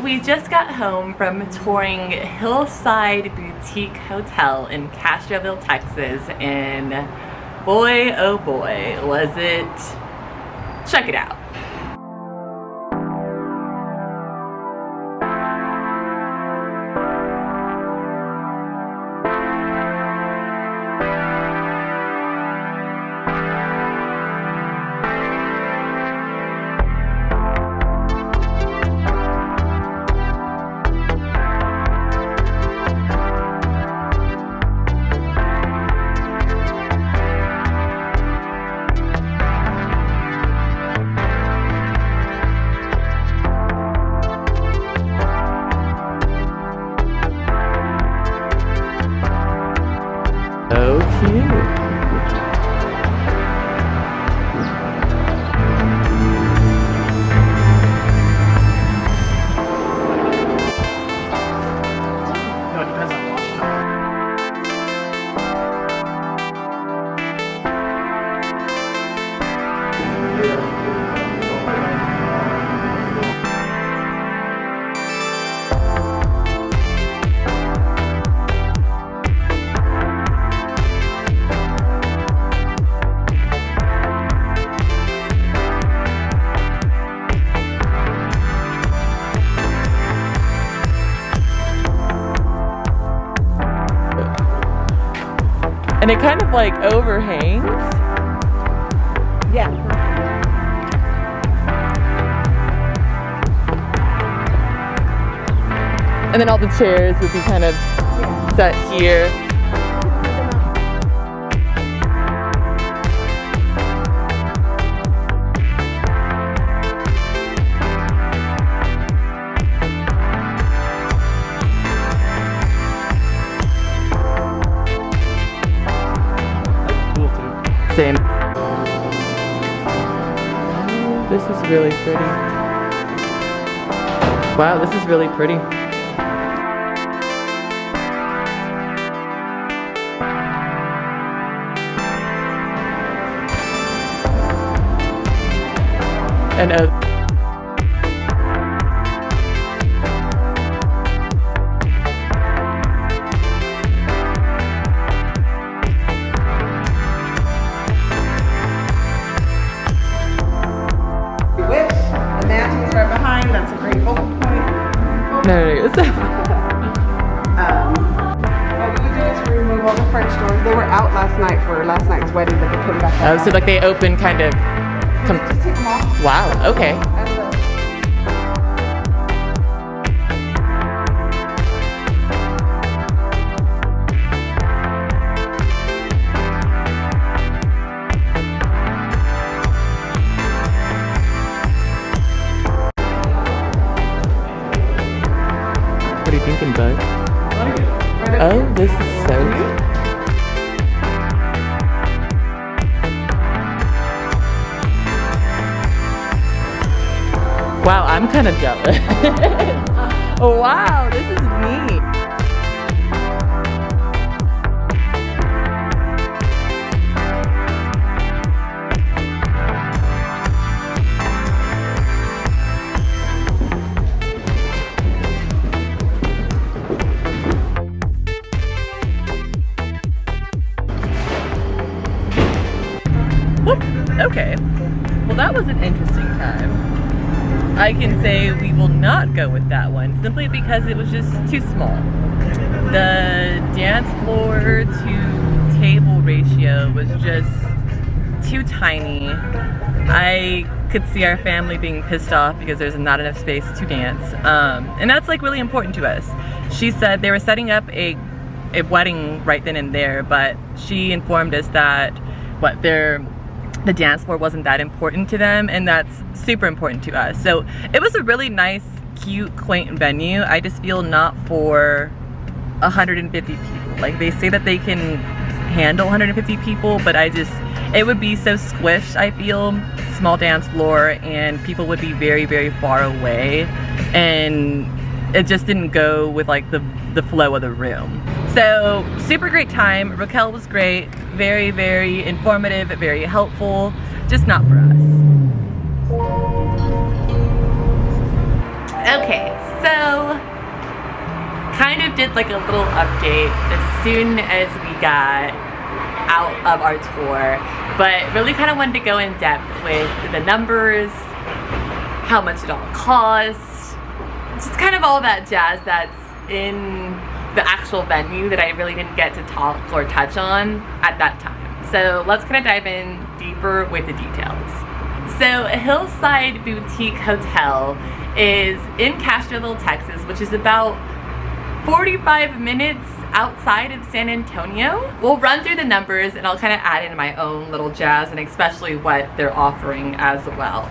we just got home from touring Hillside Boutique Hotel in Castroville, Texas, and boy, oh boy, was it. Check it out. So cute. And it kind of like overhangs. Yeah. And then all the chairs would be kind of set here. Same. This is really pretty. Wow, this is really pretty. And that's a great focal point. there it is. What we do is remove all the French doors. They were out last night for last night's wedding, but they came back out. Oh, so like they open kind of. Just take them off. Wow. Okay. What are you thinking, bud? Oh, this is so good. Wow, I'm kind of jealous. Oh, wow, this is neat. Okay, well that was an interesting time. I can say we will not go with that one simply because it was just too small. The dance floor to table ratio was just too tiny. I could see our family being pissed off because there's not enough space to dance. And that's like really important to us. She said they were setting up a wedding right then and there, but she informed us that the dance floor wasn't that important to them, and that's super important to us. So it was a really nice, cute, quaint venue. I just feel not for 150 people. Like they say that they can handle 150 people, but it would be so squished, I feel. Small dance floor, and people would be very, very far away, and it just didn't go with like the flow of the room. So super great time. Raquel was great, very, very informative, very helpful, just not for us. Okay, So, kind of did like a little update as soon as we got out of our tour, but really kind of wanted to go in depth with the numbers, how much it all costs, just kind of all that jazz that's in the actual venue that I really didn't get to talk or touch on at that time. So let's kind of dive in deeper with the details. So Hillside Boutique Hotel is in Castroville, Texas, which is about 45 minutes outside of San Antonio. We'll run through the numbers and I'll kind of add in my own little jazz and especially what they're offering as well.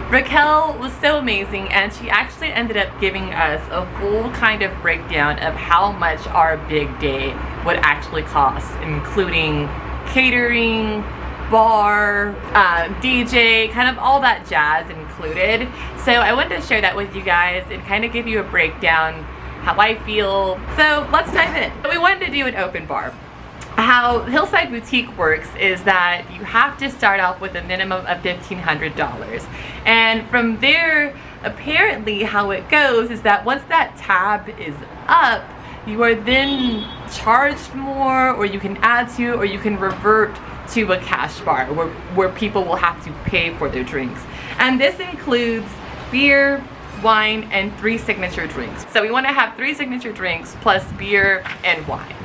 Raquel was so amazing and she actually ended up giving us a full kind of breakdown of how much our big day would actually cost, including catering, bar, DJ, kind of all that jazz included. So I wanted to share that with you guys and kind of give you a breakdown how I feel. So let's dive in. We wanted to do an open bar. How Hillside Boutique works is that you have to start off with a minimum of $1,500. And from there, apparently how it goes is that once that tab is up, you are then charged more, or you can add to, or you can revert to a cash bar where people will have to pay for their drinks. And this includes beer, wine, and 3 signature drinks. So we want to have 3 signature drinks plus beer and wine.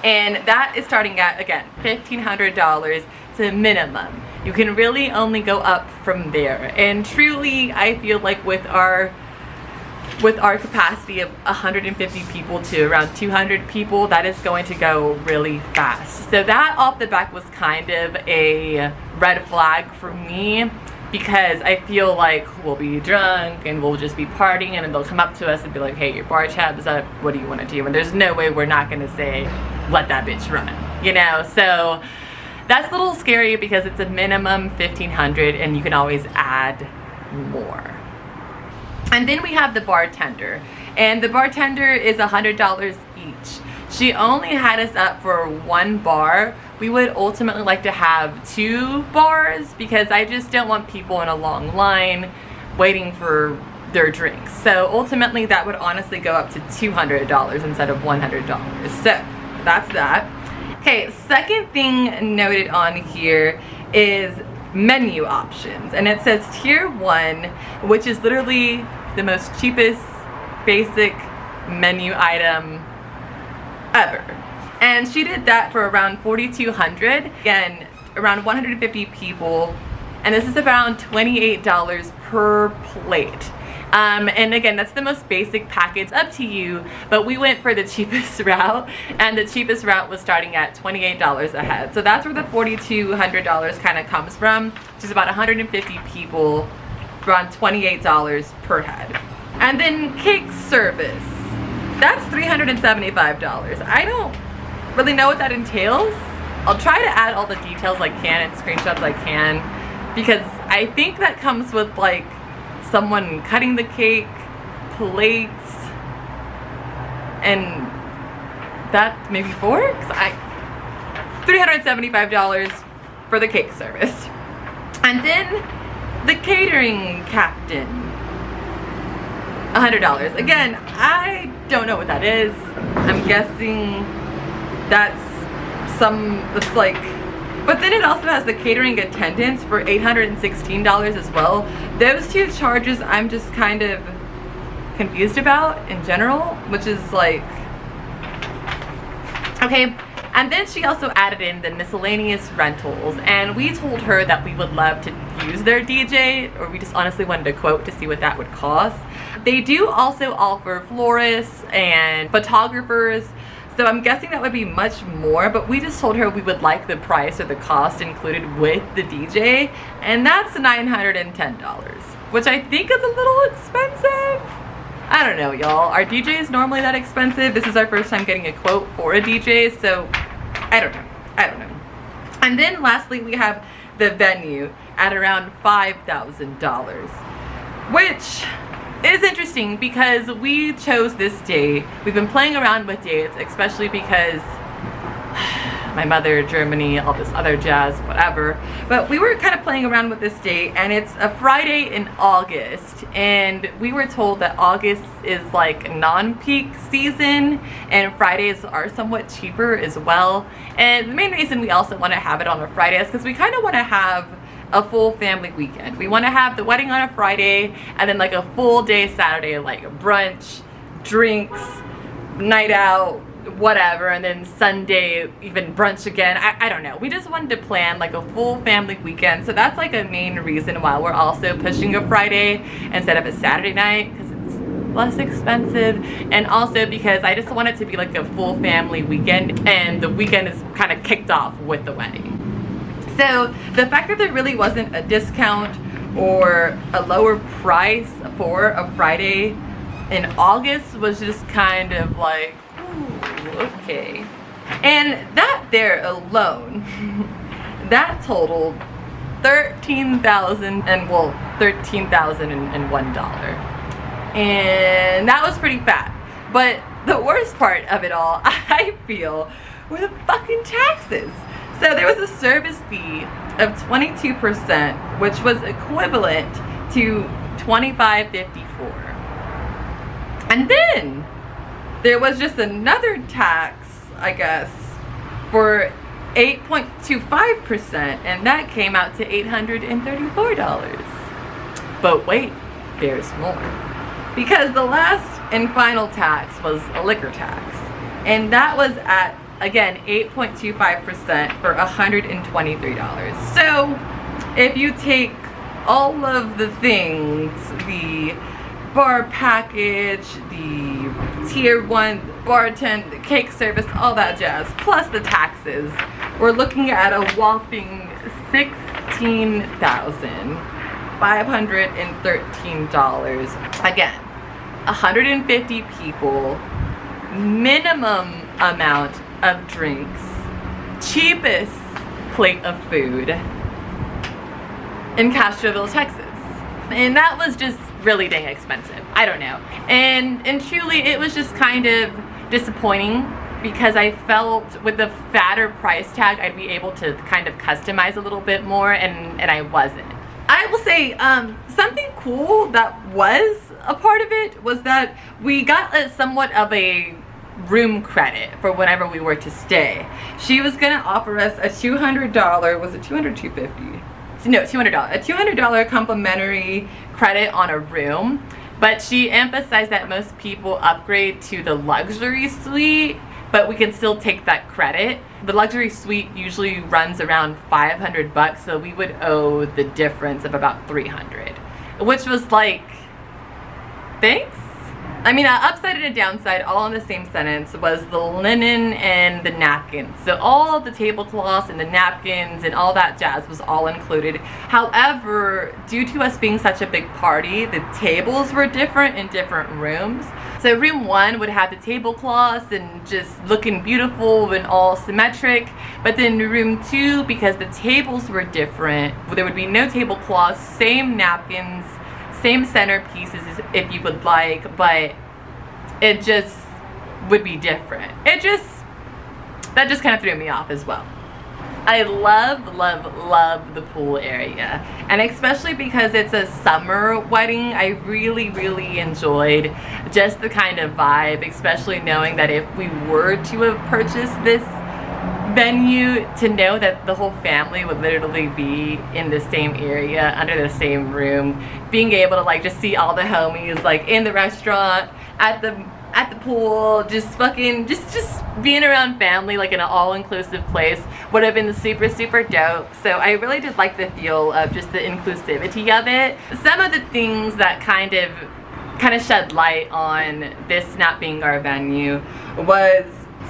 And that is starting at, again, $1,500 to minimum. You can really only go up from there. And truly, I feel like with our capacity of 150 people to around 200 people, that is going to go really fast. So that off the back was kind of a red flag for me, because I feel like we'll be drunk and we'll just be partying and then they'll come up to us and be like, hey, your bar tab's up, what do you want to do? And there's no way we're not going to say, let that bitch run, you know? So that's a little scary because it's a minimum $1,500 and you can always add more. And then we have the bartender, and the bartender is $100 each. She only had us up for 1 bar. We would ultimately like to have 2 bars because I just don't want people in a long line waiting for their drinks. So ultimately that would honestly go up to $200 instead of $100. So that's that. Okay, second thing noted on here is menu options, and it says tier 1, which is literally the most cheapest basic menu item ever. And she did that for around $4,200, again, around 150 people, and this is around $28 per plate. And again, that's the most basic package, up to you, but we went for the cheapest route, and the cheapest route was starting at $28 a head. So that's where the $4,200 kind of comes from, which is about 150 people, around $28 per head. And then cake service, that's $375. I don't really know what that entails. I'll try to add all the details I can and screenshots I can, because I think that comes with like someone cutting the cake, plates, and that maybe forks. $375 for the cake service. And then the catering captain, $100. Again, I don't know what that is. I'm guessing that's it's like, but then it also has the catering attendants for $816 as well. Those 2 charges I'm just kind of confused about in general, which is like, okay. And then she also added in the miscellaneous rentals, and we told her that we would love to use their DJ, or we just honestly wanted to quote to see what that would cost. They do also offer florists and photographers, so I'm guessing that would be much more, but we just told her we would like the price or the cost included with the DJ, and that's $910, which I think is a little expensive. I don't know, y'all. Are DJs normally that expensive? This is our first time getting a quote for a DJ, so I don't know. And then lastly, we have the venue at around $5,000, which is interesting because we chose this date. We've been playing around with dates, especially because my mother, Germany, all this other jazz, whatever. But we were kind of playing around with this date, and it's a Friday in August, and we were told that August is like non-peak season, and Fridays are somewhat cheaper as well. And the main reason we also want to have it on a Friday is because we kind of want to have a full family weekend. We want to have the wedding on a Friday, and then like a full day Saturday, like a brunch, drinks, night out, whatever, and then Sunday even brunch again. I don't know. We just wanted to plan like a full family weekend, so that's like a main reason why we're also pushing a Friday instead of a Saturday night, because it's less expensive, and also because I just want it to be like a full family weekend, and the weekend is kind of kicked off with the wedding. So the fact that there really wasn't a discount or a lower price for a Friday in August was just kind of like, ooh, okay. And that there alone, that totaled $13,001. And that was pretty fat. But the worst part of it all, I feel, were the fucking taxes. So there was a service fee of 22%, which was equivalent to $25.54. And then there was just another tax, I guess, for 8.25%, and that came out to $834. But wait, there's more. Because the last and final tax was a liquor tax, and that was at, again, 8.25% for $123. So if you take all of the things, the bar package, the tier 1 bartend, the cake service, all that jazz, plus the taxes, we're looking at a whopping $16,513. Again, 150 people, minimum amount of drinks, cheapest plate of food in Castroville, Texas. And that was just really dang expensive. I don't know. And truly it was just kind of disappointing, because I felt with the fatter price tag I'd be able to kind of customize a little bit more, and I wasn't. I will say something cool that was a part of it was that we got somewhat of a room credit for whenever we were to stay. She was gonna offer us a $200, was it $200 or $250? No, $200, a $200 complimentary credit on a room, but she emphasized that most people upgrade to the luxury suite, but we can still take that credit. The luxury suite usually runs around $500, so we would owe the difference of about $300, which was like, thanks? I mean, an upside and a downside all in the same sentence was the linen and the napkins. So all the tablecloths and the napkins and all that jazz was all included. However, due to us being such a big party, the tables were different in different rooms. So room 1 would have the tablecloths and just looking beautiful and all symmetric. But then room 2, because the tables were different, there would be no tablecloths, same napkins, same centerpieces if you would like, but it just would be different. That just kind of threw me off as well. I love the pool area, and especially because it's a summer wedding, I really enjoyed just the kind of vibe, especially knowing that if we were to have purchased this venue, to know that the whole family would literally be in the same area under the same room, being able to like just see all the homies like in the restaurant, at the pool, just fucking just being around family like in an all-inclusive place would have been super dope. So I really did like the feel of just the inclusivity of it. Some of the things that kind of shed light on this not being our venue was,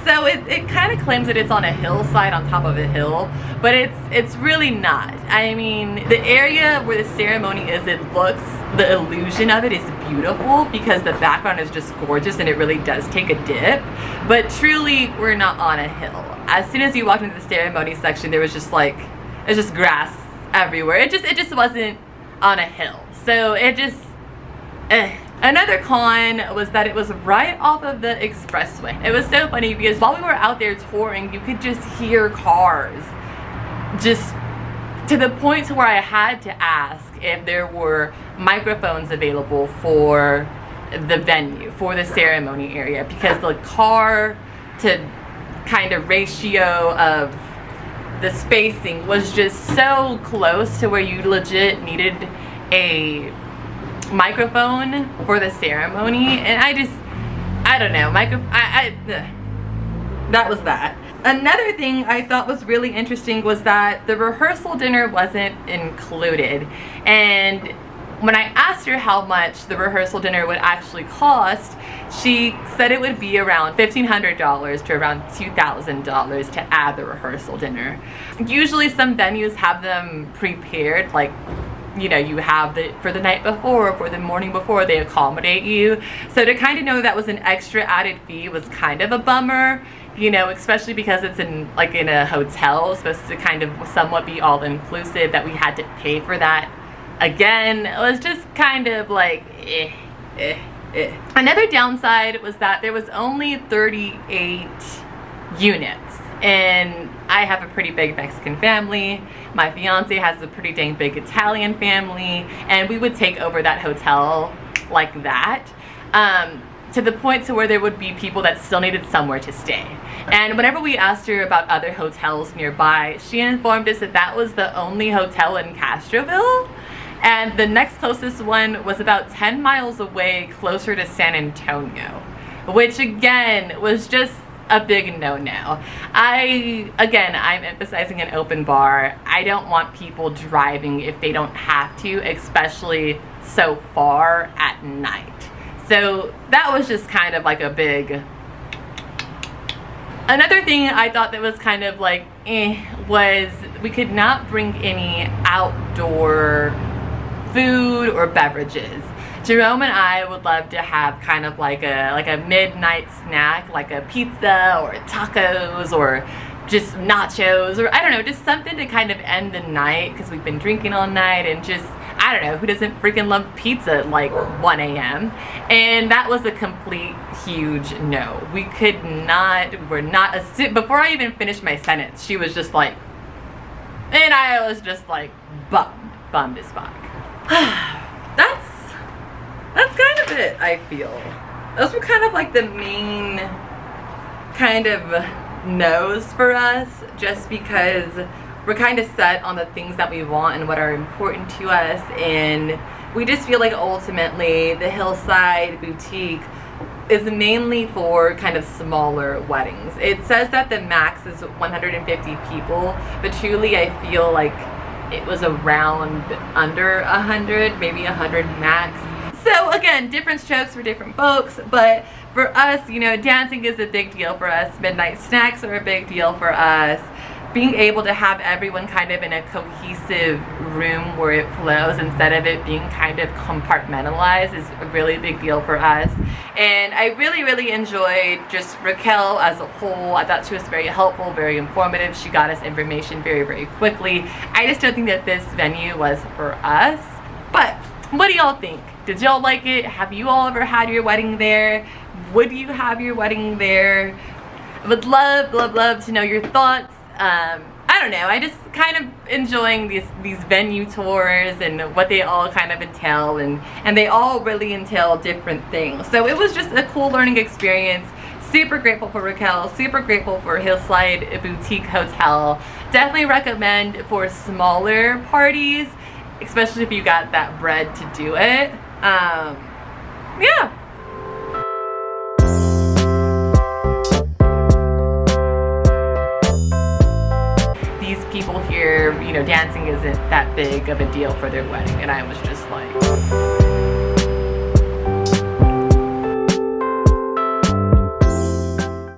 so it kind of claims that it's on a hillside on top of a hill, but it's really not. I mean, the area where the ceremony is, the illusion of it is beautiful because the background is just gorgeous and it really does take a dip, but truly we're not on a hill. As soon as you walked into the ceremony section, there was just like, it's just grass everywhere. It just wasn't on a hill. So it just, Another con was that it was right off of the expressway. It was so funny because while we were out there touring, you could just hear cars, just to the point to where I had to ask if there were microphones available for the venue, for the ceremony area, because the car to kind of ratio of the spacing was just so close to where you legit needed a microphone for the ceremony. And I don't know, that was that. Another thing I thought was really interesting was that the rehearsal dinner wasn't included. And when I asked her how much the rehearsal dinner would actually cost, she said it would be around $1,500 to around $2,000 to add the rehearsal dinner. Usually some venues have them prepared, like, you know, you have it for the night before or for the morning before, they accommodate you. So to kind of know that was an extra added fee was kind of a bummer, you know, especially because it's in a hotel, supposed to kind of somewhat be all inclusive, that we had to pay for that. Again, it was just kind of like Another downside was that there was only 38 units, and I have a pretty big Mexican family. My fiance has a pretty dang big Italian family, and we would take over that hotel like that, to the point to where there would be people that still needed somewhere to stay. And whenever we asked her about other hotels nearby, she informed us that that was the only hotel in Castroville, and the next closest one was about 10 miles away, closer to San Antonio, which again was just a big no-no. I'm emphasizing an open bar. I don't want people driving if they don't have to, especially so far at night. So that was just kind of like a big... Another thing I thought that was kind of like was we could not bring any outdoor food or beverages. Jerome and I would love to have kind of like a midnight snack, like a pizza or tacos or just nachos, or I don't know, just something to kind of end the night, because we've been drinking all night, and just, I don't know, who doesn't freaking love pizza at like 1 a.m. And that was a complete huge no. We could not, before I even finished my sentence, she was just like, and I was just like bummed as fuck. That's kind of it, I feel. Those were kind of like the main kind of no's for us, just because we're kind of set on the things that we want and what are important to us, and we just feel like ultimately the Hillside boutique is mainly for kind of smaller weddings. It says that the max is 150 people, but truly I feel like it was around under 100, maybe 100 max. So again, different strokes for different folks, but for us, you know, dancing is a big deal for us. Midnight snacks are a big deal for us. Being able to have everyone kind of in a cohesive room where it flows instead of it being kind of compartmentalized is a really big deal for us. And I really, really enjoyed just Raquel as a whole. I thought she was very helpful, very informative. She got us information very, very quickly. I just don't think that this venue was for us. But what do y'all think? Did y'all like it? Have you all ever had your wedding there? Would you have your wedding there? I would love to know your thoughts. I don't know, I just kind of enjoying these venue tours and what they all kind of entail, and they all really entail different things. So it was just a cool learning experience. Super grateful for Raquel, super grateful for Hillside Boutique Hotel. Definitely recommend for smaller parties, especially if you got that bread to do it. Yeah. These people here, you know, dancing isn't that big of a deal for their wedding, and I was just like...